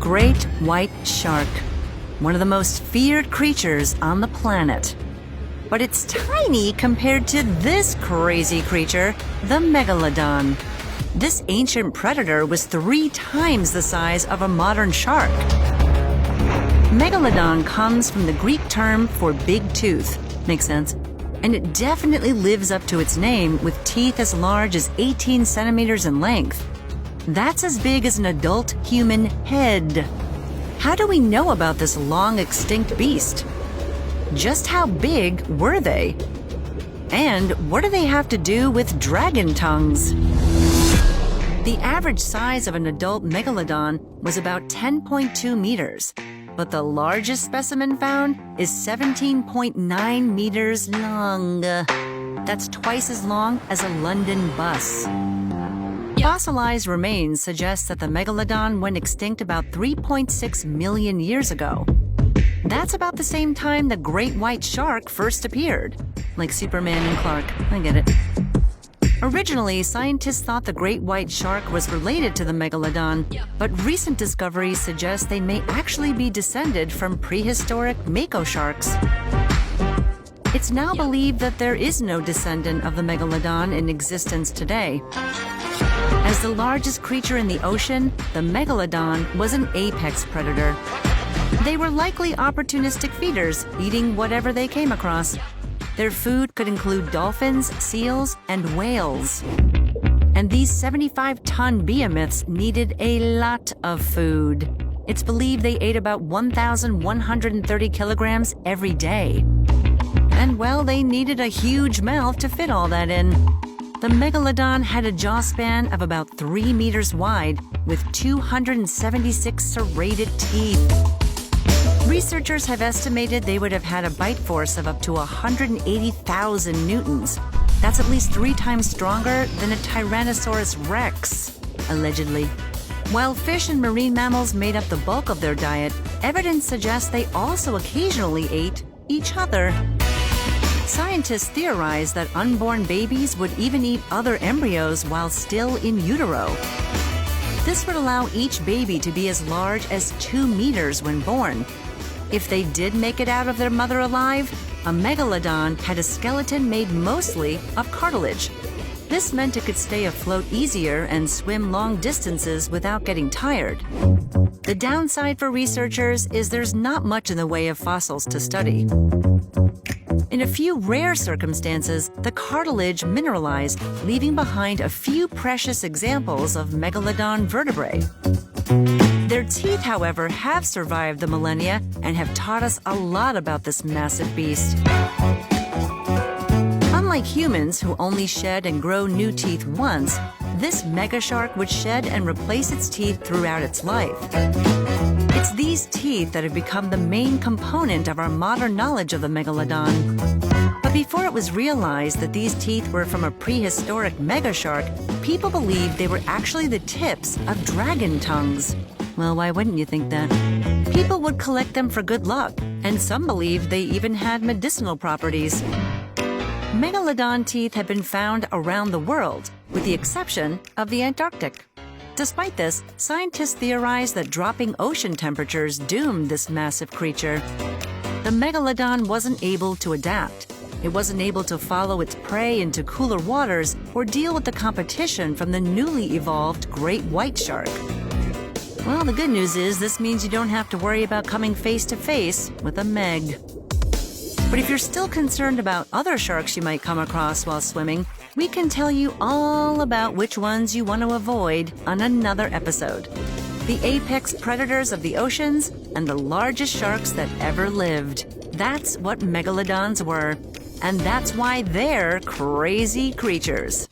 great white shark, one of the most feared creatures on the planet. But it's tiny compared to this crazy creature, the megalodon. This ancient predator was 3 times the size of a modern shark. Megalodon comes from the Greek term for big tooth. Makes sense. And it definitely lives up to its name with teeth as large as 18 centimeters in length. That's as big as an adult human head. How do we know about this long extinct beast? Just how big were they? And what do they have to do with dragon tongues? The average size of an adult megalodon was about 10.2 meters, but the largest specimen found is 17.9 meters long. That's twice as long as a London bus. Fossilized remains suggest that the megalodon went extinct about 3.6 million years ago. That's about the same time the great white shark first appeared. Like Superman and Clark, I get it. Originally, scientists thought the great white shark was related to the megalodon, but recent discoveries suggest they may actually be descended from prehistoric mako sharks. It's now believed that there is no descendant of the megalodon in existence today. As the largest creature in the ocean, the megalodon was an apex predator. They were likely opportunistic feeders, eating whatever they came across. Their food could include dolphins, seals, and whales. And these 75-ton behemoths needed a lot of food. It's believed they ate about 1,130 kilograms every day. And well, they needed a huge mouth to fit all that in. The megalodon had a jaw span of about 3 meters wide, with 276 serrated teeth. Researchers have estimated they would have had a bite force of up to 180,000 newtons. That's at least 3 times stronger than a Tyrannosaurus rex, allegedly. While fish and marine mammals made up the bulk of their diet, evidence suggests they also occasionally ate each other. Scientists theorize that unborn babies would even eat other embryos while still in utero. This would allow each baby to be as large as 2 meters when born. If they did make it out of their mother alive, a megalodon had a skeleton made mostly of cartilage. This meant it could stay afloat easier and swim long distances without getting tired. The downside for researchers is there's not much in the way of fossils to study. In a few rare circumstances, the cartilage mineralized, leaving behind a few precious examples of megalodon vertebrae. Their teeth, however, have survived the millennia and have taught us a lot about this massive beast. Unlike humans, who only shed and grow new teeth once, this megashark would shed and replace its teeth throughout its life. It's these teeth that have become the main component of our modern knowledge of the megalodon. But before it was realized that these teeth were from a prehistoric megashark, people believed they were actually the tips of dragon tongues. Well, why wouldn't you think that? People would collect them for good luck, and some believed they even had medicinal properties. Megalodon teeth have been found around the world, with the exception of the Antarctic. Despite this, scientists theorize that dropping ocean temperatures doomed this massive creature. The megalodon wasn't able to adapt. It wasn't able to follow its prey into cooler waters or deal with the competition from the newly evolved great white shark. Well, the good news is this means you don't have to worry about coming face to face with a meg. But if you're still concerned about other sharks you might come across while swimming, we can tell you all about which ones you want to avoid on another episode. The apex predators of the oceans and the largest sharks that ever lived. That's what megalodons were. And that's why they're crazy creatures.